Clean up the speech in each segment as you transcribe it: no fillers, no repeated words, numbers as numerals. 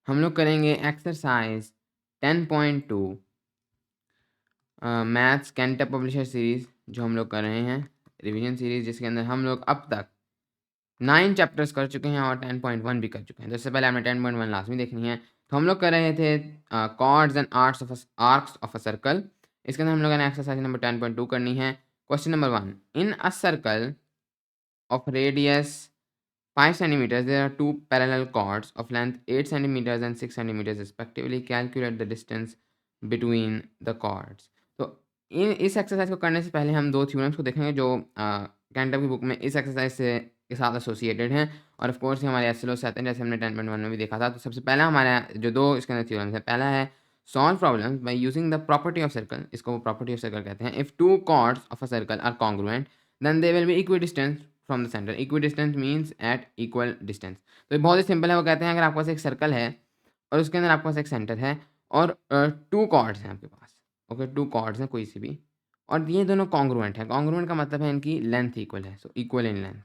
हम लोग करेंगे एक्सरसाइज 10.2 मैथ्स कैंटा पब्लिशर सीरीज़ जो हम लोग कर रहे हैं रिवीजन सीरीज़, जिसके अंदर हम लोग अब तक 9 चैप्टर्स कर चुके हैं और 10.1 भी कर चुके हैं। तो इससे पहले हमने 10.1 लाजमी देखनी है। तो हम लोग कर रहे थे chords and arcs of a circle. इसके अंदर हम लोगों ने एक्सरसाइज नंबर 10.2 करनी है। Question number 1, in a circle of radius 5 centimeters, there are two parallel chords of length 8 centimeters and 6 centimeters respectively. Calculate the distance between the chords. तो इस exercise को करने से पहले हम दो थ्योरम्स को देखेंगे जो कैंटम की बुक में इस एक्सरसाइज से के साथ एसोसिएटेड हैं, और ऑफ कोर्स हमारे एसएलओ से आते हैं, जैसे हमने 10.1 में भी देखा था। तो सबसे पहला हमारा जो दो इसके अंदर थ्योरम्स है, पहला है solve problem by using the property of circle. इसको प्रॉपर्टी ऑफ सर्कल कहते हैं। If two chords of a circle are congruent then they will be equidistance from the centre. Equidistance means at equal distance. तो ये बहुत ही simple है। वो कहते हैं अगर आपके पास एक सर्कल है और उसके अंदर आपके पास एक सेंटर है और टू कॉर्ड्स हैं आपके पास, ओके, टू कॉर्ड्स हैं कोई सी भी, और ये दोनों कॉन्ग्रुएंट है। कॉन्ग्रुएंट का मतलब है इनकी लेंथ इक्वल है, सो इक्वल इन लेंथ,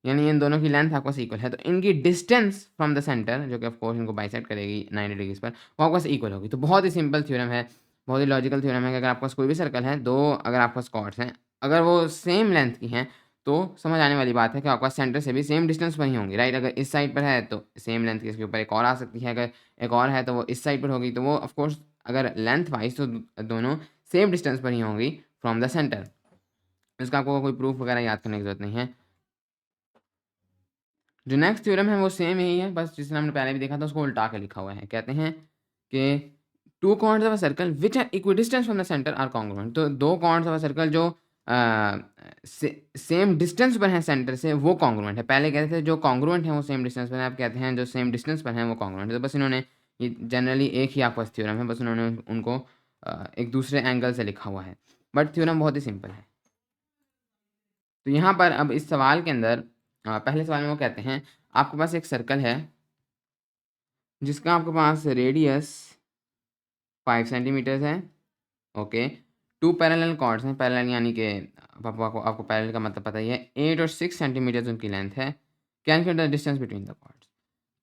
यानी इन दोनों की लेंथ आपके पास इक्वल है। तो इनकी डिस्टेंस फ्रॉम द सेंटर, जो कि ऑफ कोर्स इनको बाइसेक्ट करेगी 90 डिग्रीज पर, वो आपके पास इक्वल होगी। तो बहुत ही सिंपल थ्योरम है, बहुत ही लॉजिकल थ्योरम है कि अगर आपके पास कोई भी सर्कल है, दो अगर आपके पास कॉर्ड्स हैं, अगर वो सेम लेंथ की हैं, तो समझ आने वाली बात है कि आपके पास सेंटर से भी सेम डिस्टेंस पर ही होंगी, राइट। अगर इस साइड पर है तो सेम लेंथ की इसके ऊपर एक और आ सकती है, अगर एक और है तो वो इस साइड पर होगी, तो वो ऑफ कोर्स अगर लेंथ वाइज तो दोनों सेम डिस्टेंस पर ही होंगी फ्रॉम द सेंटर। इसका आपको कोई प्रूफ वगैरह याद करने की जरूरत नहीं है। जो नेक्स्ट थ्योरम है वो सेम यही है, बस जिसने हमने पहले भी देखा था उसको उल्टा के लिखा हुआ है। कहते हैं कि two corners of a circle which are equidistance from the centre are congruent. तो दो कॉर्नर्स ऑफ अ सर्कल जो सेम डिस्टेंस पर हैं सेंटर से, वो कॉन्ग्रुएंट है। पहले कहते थे जो कॉन्ग्रुएंट हैं वो सेम डिस्टेंस पर हैं, अब कहते हैं जो सेम डिस्टेंस पर हैं वो कॉन्ग्रुएंट है। तो बस इन्होंने ये जनरली एक ही आपका थ्योरम है, बस उन्होंने उनको एक दूसरे एंगल से लिखा हुआ है, बट थ्योरम बहुत ही सिंपल है। तो यहाँ पर अब इस सवाल के अंदर पहले सवाल में वो कहते हैं आपके पास एक सर्कल है जिसका आपके पास रेडियस 5 सेंटीमीटर्स है, ओके। टू पैरेलल कॉर्ड्स हैं, पैरेलल यानी कि आपको पैरेलल का मतलब पता ही है। 8 और 6 सेंटीमीटर्स उनकी लेंथ है। Calculate the distance between the chords.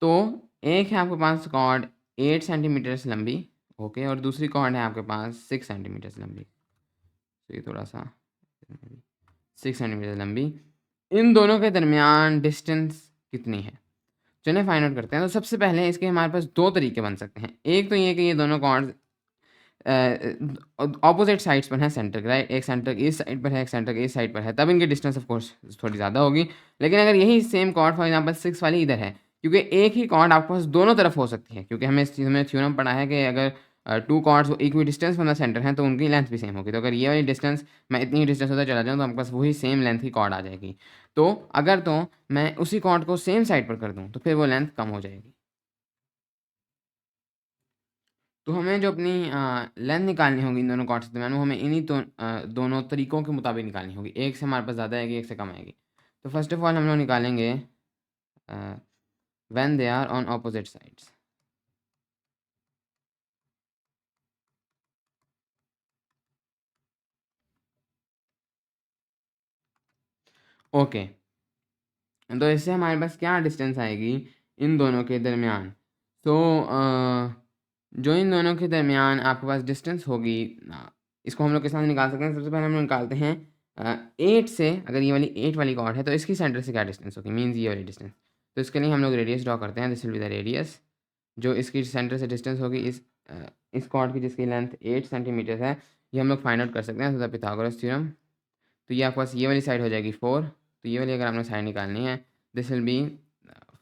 तो एक है आपके पास कॉर्ड 8 सेंटीमीटर्स लंबी, ओके, और दूसरी कॉर्ड है आपके पास 6 सेंटीमीटर्स लंबी। तो ये थोड़ा सा 6 सेंटीमीटर लंबी। इन दोनों के दरमियान डिस्टेंस कितनी है, चलिए फाइंड आउट करते हैं। तो सबसे पहले इसके हमारे पास दो तरीके बन सकते हैं। एक तो ये कि ये दोनों कॉर्ड्स ऑपोजिट साइड्स पर हैं सेंटर के, राइट। एक सेंटर इस साइड पर है, एक सेंटर इस साइड पर है, तब इनकी डिस्टेंस ऑफ कोर्स थोड़ी ज़्यादा होगी। लेकिन अगर यही सेम कॉर्ड फॉर एग्जांपल 6 वाली इधर है, क्योंकि एक ही कॉर्ड आपके पास दोनों तरफ हो सकती है, क्योंकि हमें इस चीज़ में थ्योरम पढ़ा है कि अगर two chords equidistance from the centre हैं तो उनकी लेंथ भी सेम होगी। तो अगर ये वाली डिस्टेंस मैं इतनी ही डिस्टेंस उधर चला जाऊँ तो आपके पास वही सेम लेंथ की कॉर्ड आ जाएगी। तो अगर तो मैं उसी कॉर्ड को सेम साइड पर कर दूँ तो फिर वो लेंथ कम हो जाएगी। तो हमें जो अपनी लेंथ निकालनी होगी इन दोनों कॉर्ड्स के दरमियान, वो हमें इन्हीं दोनों तरीकों के मुताबिक निकालनी होगी। एक से हमारे पास ज़्यादा आएगी, एक से कम आएगी। तो फर्स्ट ऑफ ऑल हम लोग निकालेंगे when they are on opposite sides. Okay, तो इससे हमारे पास क्या डिस्टेंस आएगी इन दोनों के दरमियान। तो जो इन दोनों के दरमियान आपके पास डिस्टेंस होगी, इसको हम लोग किस तरह से निकाल सकते हैं। सबसे पहले हम लोग निकालते हैं 8 से, अगर ये वाली 8 वाली कॉर्ड है तो इसकी सेंटर से क्या डिस्टेंस होगी, मीन्स ये वाली डिस्टेंस। तो इसके लिए हम लोग रेडियस ड्रॉ करते हैं। This will be the radius, जो इसकी सेंटर से डिस्टेंस होगी इस कॉर्ड की जिसकी लेंथ 8 सेंटीमीटर है, ये हम लोग फाइंड आउट कर सकते हैं थ्रू द पिथागोरस थ्योरम। तो ये आपके पास ये वाली साइड हो जाएगी 4, तो ये वाली अगर आपने साइड निकालनी है, this will be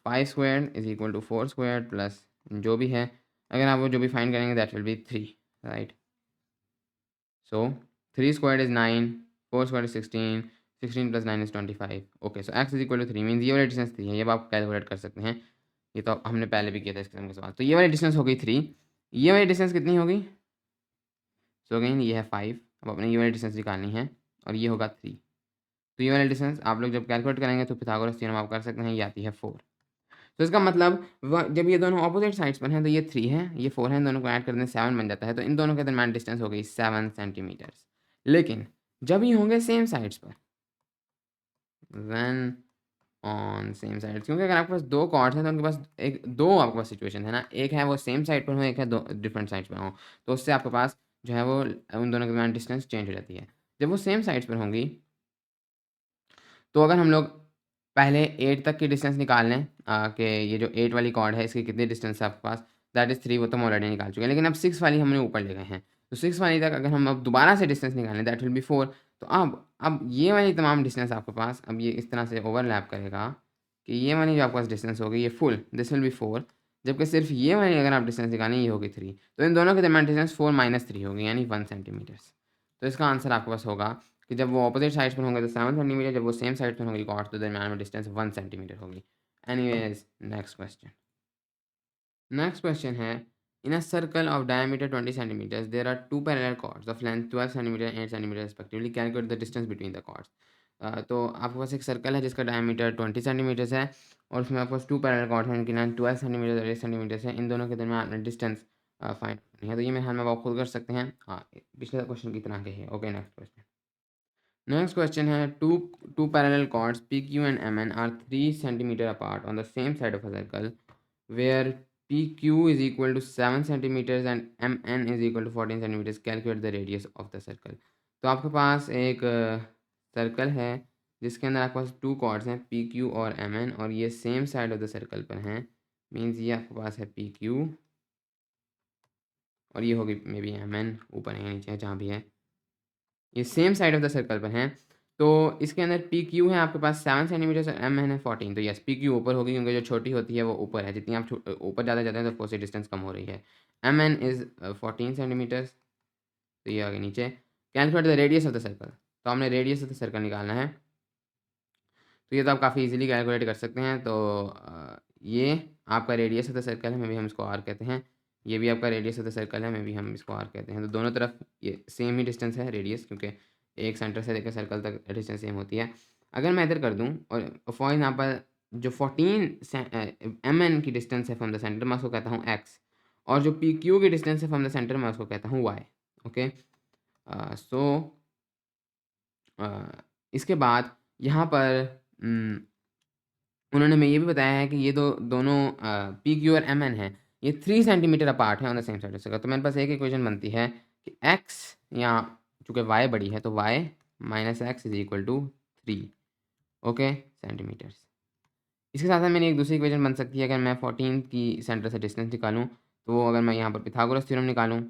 5 square is equal to 4 square plus जो भी है, अगर आप वो जो भी फाइंड करेंगे that will be 3, right. So 3 square is 9, 4 square is 16, 16 plus 9 is 25। Okay, so x is equal to 3 means ये वाली डिस्टेंस 3 है। ये आप कैलकुलेट कर सकते हैं, ये तो हमने पहले भी किया था इस किस्म के सवाल। तो ये वाली डिस्टेंस हो गई 3, ये वाली डिस्टेंस कितनी होगी, सो अगेन ये है 5। अब अपने ये वाली डिस्टेंस निकालनी है और ये होगा 3। तो ये वाली डिस्टेंस आप लोग जब कैलकुलेट करेंगे तो पिथागोरस थ्योरम आप कर सकते हैं, ये आती है 4। तो इसका मतलब जब ये दोनों ऑपोजिट साइड्स पर हैं तो ये 3 है, ये 4 है, इन दोनों को ऐड करने से 7 बन जाता है। तो इन दोनों के दरमियान डिस्टेंस हो गई 7 सेंटीमीटर्स। लेकिन जब ये होंगे सेम साइड्स पर, व्हेन ऑन सेम साइड, क्योंकि अगर आपके पास दो कॉर्ड्स हैं तो उनके पास एक दो आपके पास सिचुएशन है ना, एक है वो सेम साइड पर हो, एक है दो डिफरेंट साइड्स पर हो, तो उससे आपके पास जो है वो उन दोनों के दरमियान डिस्टेंस चेंज हो जाती है। जब वो सेम साइड्स पर होंगी तो अगर हम लोग पहले 8 तक की डिस्टेंस निकाल लें कि ये जो 8 वाली कॉर्ड है इसकी कितनी डिस्टेंस है आपके पास, दैट इज़ 3, वो तो हम ऑलरेडी निकाल चुके हैं, लेकिन अब 6 वाली हमने ऊपर ले गए हैं, तो 6 वाली तक अगर हम अब दोबारा से डिस्टेंस निकालें दैट विल बी 4। तो अब ये वाली तमाम डिस्टेंस आपके पास अब ये इस तरह से ओवरलैप करेगा कि ये वाली जो आपके पास डिस्टेंस होगी ये फुल दिस विल बी 4, जबकि सिर्फ ये वाली अगर आप डिस्टेंस निकालें ये होगी 3, तो इन दोनों के दरमियान डिस्टेंस 4 - 3 होगी यानी 1 सेंटीमीटर्स। तो इसका आंसर आपके पास होगा कि जब वो ऑपोजिट साइड्स पर होंगे तो 7 सेंटीमीटर, जब वो सेम साइड पर होंगे कॉर्ड्स तो दरमियान में डिस्टेंस 1 सेंटीमीटर होगी। Anyways next question. Next question है, in a circle of diameter 20 centimetres there are two parallel chords of length 12 centimetre and 8 centimetre respectively, calculate the distance between the chords. तो आपके पास एक circle है जिसका diameter 20 centimetres है और उसमें आपके पास टू पैरेलल कॉर्ड्स हैं, इनकी लेंथ 12 सेंटीमीटर और 8 सेंटीमीटर है, इन दोनों के दरमियान डिस्टेंस फाइंड करनी है। तो ये मेरे हाल में आप खुद कर सकते हैं, हाँ पिछले क्वेश्चन की तरह के है। Okay next question. Next question है, two parallel chords PQ and MN are 3 centimeter apart on the same side of a circle where PQ is equal to 7 centimeters and MN is equal to 14 centimeters. Calculate the radius of the circle. तो आपके पास एक circle है जिसके अंदर आपके पास two chords हैं PQ और MN और ये same side of the circle पर हैं, मीन्स ये आपके पास है PQ और ये होगी मे बी MN, ऊपर है नीचे है जहाँ भी है, ये same side of the circle पर हैं। तो इसके अंदर पी क्यू है आपके पास 7 सेंटीमीटर और एम एन है 14, तो यस पी क्यू ऊपर होगी क्योंकि जो छोटी होती है वो ऊपर है, जितनी आप ऊपर ज़्यादा जाते हैं तो फोर्स डिस्टेंस कम हो रही है। एम एन इज़ 14 सेंटीमीटर्स, तो ये आगे नीचे। Calculate the radius of the circle, तो हमने रेडियस ऑफ द सर्कल निकालना है, तो ये तो आप काफ़ी इजीली कैलकुलेट कर सकते हैं। तो ये आपका रेडियस ऑफ द सर्कल है, मे भी हम इसको आर कहते हैं, ये भी आपका रेडियस ऑफ द सर्कल है, मे भी हम इसको आर कहते हैं। तो दोनों तरफ ये सेम ही डिस्टेंस है रेडियस, क्योंकि एक सेंटर से लेकर सर्कल तक डिस्टेंस सेम होती है। अगर मैं इधर कर दूँ और फॉर एग्जाम्पल जो 14 एम एन की डिस्टेंस है फ्रॉम द सेंटर, मैं उसको कहता हूँ एक्स, और जो पी क्यू की डिस्टेंस है फ्रॉम द सेंटर मैं उसको कहता हूँ वाई। ओके, सो इसके बाद यहाँ पर उन्होंने हमें ये भी बताया है कि ये दोनों पी क्यू और एम एन है, ये 3 सेंटीमीटर अपार्ट है ऑन द सेम साइड से। तो मेरे पास एक इक्वेशन बनती है कि एक्स या चूँकि वाई बड़ी है तो y minus x is equal to 3 okay centimetres. इसके साथ साथ मेरी एक दूसरी इक्वेशन बन सकती है, अगर मैं 14 की सेंटर से डिस्टेंस निकालूँ तो वो अगर मैं यहाँ पर पिथागोरस थ्योरम निकालूँ,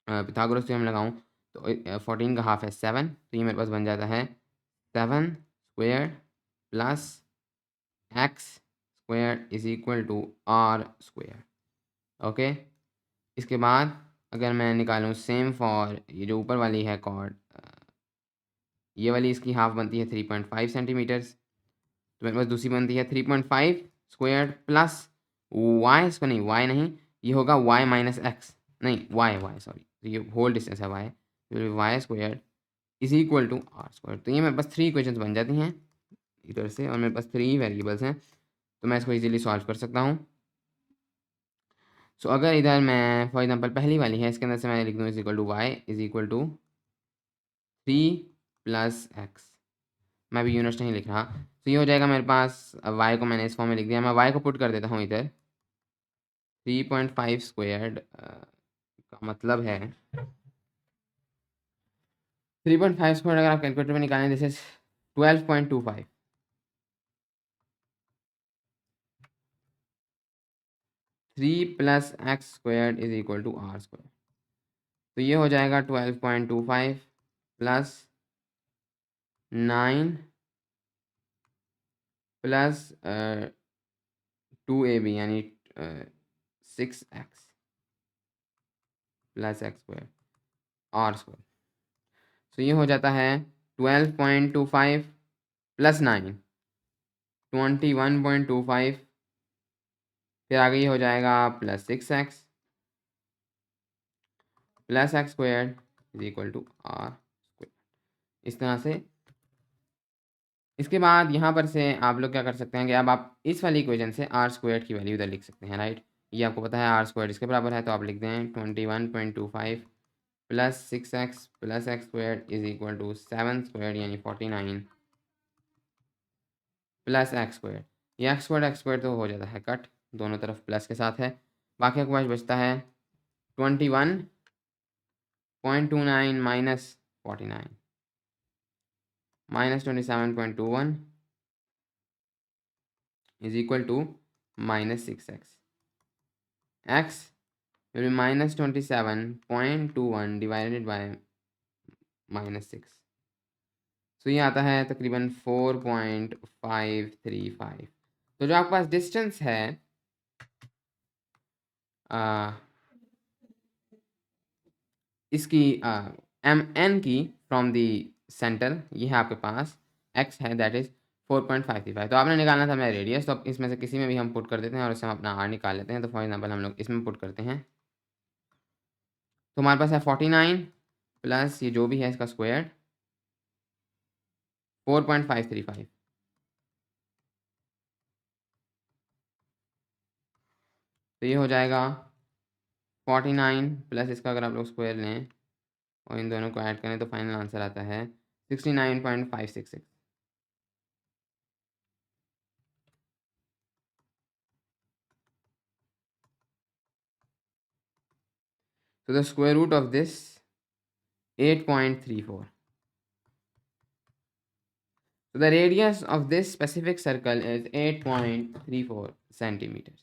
पिथागोरस थ्योरम लगाऊँ तो 14 का हाफ है 7, तो ये मेरे पास बन जाता है 7 square plus x square is equal to r square. Okay, इसके बाद अगर मैं निकालूँ सेम फॉर ये जो ऊपर वाली है कॉर्ड, ये वाली इसकी हाफ बनती है 3.5 सेंटीमीटर्स, तो मेरे पास दूसरी बनती है 3.5 स्क्वायर प्लस वाई, इसका नहीं वाई नहीं, ये होगा वाई माइनस एक्स, नहीं वाई वाई सॉरी, तो ये होल डिस्टेंस है वाई, तो y square is equal to r square. तो ये मेरे पास 3 इक्वेशंस बन जाती हैं इधर से, और मेरे पास 3 वेरिएबल्स हैं, तो मैं इसको इजीली सॉल्व कर सकता हूँ। सो अगर इधर मैं फॉर एग्जांपल पहली वाली है, इसके अंदर से मैं लिख दूँ is equal to y is equal to 3 plus x, मैं भी यूनिट्स नहीं लिख रहा, तो ये हो जाएगा मेरे पास, वाई को मैंने इस फॉर्म में लिख दिया, मैं वाई को पुट कर देता हूँ इधर 3.5 स्क्वायर्ड का मतलब है 3.5 स्क्वायर अगर आप कैलकुलेटर में निकालें this is 12.25, 3 plus x square is equal to r square, तो ये हो जाएगा 12.25 प्लस 9 प्लस 2ab यानी 6x plus x square r square, तो ये हो जाता है 12.25 प्लस 9 21.25, फिर आगे ये हो जाएगा plus 6x plus x square is equal to r square, इस तरह से। इसके बाद यहाँ पर से आप लोग क्या कर सकते हैं कि अब आप इस वाली इक्वेशन से आर स्क्वायर की वैल्यू इधर लिख सकते हैं, राइट। ये आपको पता है आर स्क्वायर इसके बराबर है, तो आप लिख दें 21.25 plus 6x plus x square is equal to 7 square यानी 49 प्लस एक्स स्क्वायर, ये एक्स स्क्वायर तो हो जाता है कट, दोनों तरफ प्लस के साथ है, बाकी आपके पास बचता है 21.29 minus 49 minus 27.21 is equal to minus 6x. x will be minus 27.21 divided by minus 6. तो ये आता है तकरीबन 4.535. तो जो आपके पास डिस्टेंस है इसकी mn की फ्रॉम दी सेंटर, ये है आपके पास x है दैट इज 4.535. तो आपने निकालना था मेरा रेडियस, तो अब इसमें से किसी में भी हम पुट कर देते हैं और इससे हम अपना r निकाल लेते हैं. तो फॉर एग्जांपल हम लोग इसमें पुट करते हैं, तो हमारे पास है 49 प्लस ये जो भी है इसका स्क्वायर 4.535. तो ये हो जाएगा 49 प्लस इसका अगर आप लोग स्क्वायर लें और इन दोनों को ऐड करें तो फाइनल आंसर आता है 69.566. So the square root of this 8.34. So the radius of this specific circle is 8.34 centimeters.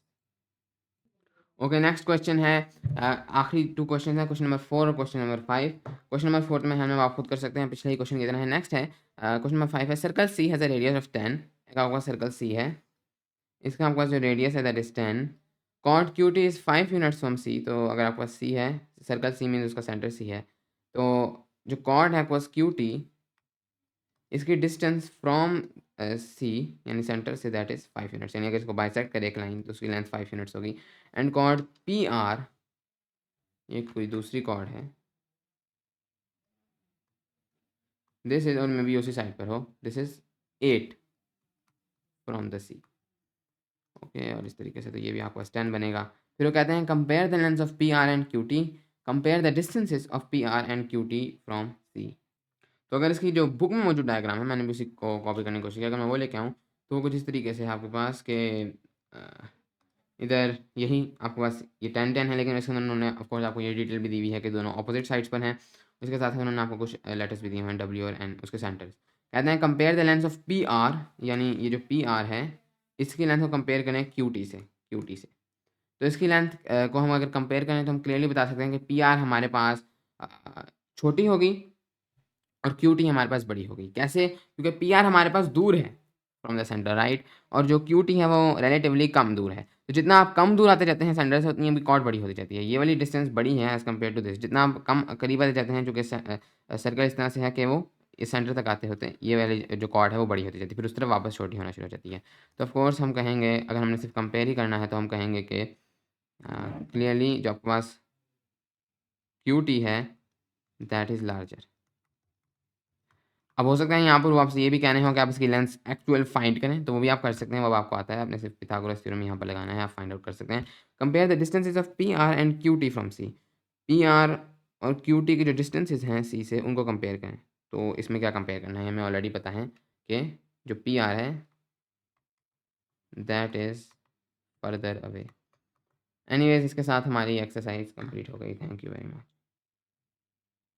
Okay next question है, आखिरी 2 क्वेश्चन है, क्वेश्चन नंबर 4 और क्वेश्चन नंबर 5. क्वेश्चन नंबर 4 में हम आप खुद कर सकते हैं, पिछले ही क्वेश्चन की तरह है. नेक्स्ट है क्वेश्चन नंबर 5 है, circle C has a radius of 10. आपका सर्कल सी है, इसका आपके पास जो रेडियस है दैट इज 10. कॉट Q T is 5 units from C. तो अगर आपके पास सी है, सर्कल सी मीन्स उसका सेंटर सी है, तो जो कॉट है आपके पास क्यू टी, इसकी डिस्टेंस फ्रॉम सी यानी centre say that is 5 units. यानी अगर इसको बाइसेक्ट करे एक लाइन तो उसकी लेंथ 5 यूनिट्स होगी. एंड कॉर्ड पी आर, ये कोई दूसरी कॉर्ड है, दिस इज और मे बी उसी साइड पर हो, this is 8 from the C. Okay, और इस तरीके से तो ये भी आपके पास 10 बनेगा. फिर वो कहते हैं compare the length of P R and Q T, compare the distances of P R and Q T from C. तो अगर इसकी जो बुक में मौजूद डायग्राम है, मैंने भी उसी को कॉपी करने की कोशिश की, अगर मैं वो लेके आऊँ तो कुछ इस तरीके से है आपके पास के इधर यही आपके पास ये 10 है, लेकिन इसके अंदर उन्होंने ऑफकोर्स आपको ये डिटेल भी दी हुई है कि दोनों ऑपोजिट साइड्स पर हैं. इसके साथ उन्होंने आपको कुछ लेटर्स भी दिए हैं डब्ल्यू और एन, उसके सेंटर्स. कहते हैं compare the length of P are, यानी ये जो पी आर है इसकी लेंथ को कंपेयर करें क्यू टी से. तो इसकी लेंथ को हम अगर कंपेयर करें तो हम क्लियरली बता सकते हैं कि पी आर हमारे पास छोटी होगी और क्यू टी हमारे पास बड़ी होगी. कैसे? क्योंकि पी आर हमारे पास दूर है फ्रॉम द सेंटर, राइट, और जो क्यू टी है वो रिलेटिवली कम दूर है. तो जितना आप कम दूर आते जाते हैं सेंटर से, उतनी अभी कॉर्ड बड़ी होती जाती है. ये वाली डिस्टेंस बड़ी है एज़ कम्पेयर टू दिस. जितना आप कम करीब आते जाते हैं, चूँकि सर्कल इस तरह से है कि वो इस सेंटर तक आते होते हैं, ये वाली जो कॉर्ड है वो बड़ी होती जाती है, फिर उस तरफ वापस छोटी होना शुरू हो जाती है. तो ऑफकोर्स हम कहेंगे, अगर हमने सिर्फ कंपेयर ही करना है तो हम कहेंगे कि क्लियरली जो आपके पास क्यू टी है दैट इज़ लार्जर. अब हो सकता है यहाँ पर वो आपसे ये भी कहने हो कि आप इसकी लेंथ एक्चुअल फाइंड करें, तो वो भी आप कर सकते हैं, वो आपको आता है, आपने सिर्फ पिथागोरस थ्योरम यहाँ पर लगाना है, आप फाइंड आउट कर सकते हैं. Compare the distances of P R and Q T from C. P R और क्यू टी के जो डिस्टेंसेज हैं सी से, उनको कंपेयर करें. तो इसमें क्या कंपेयर करना है, हमें ऑलरेडी पता है कि जो पी आर है that is further away. Anyways, इसके साथ हमारी एक्सरसाइज कंप्लीट हो गई. Thank you very much.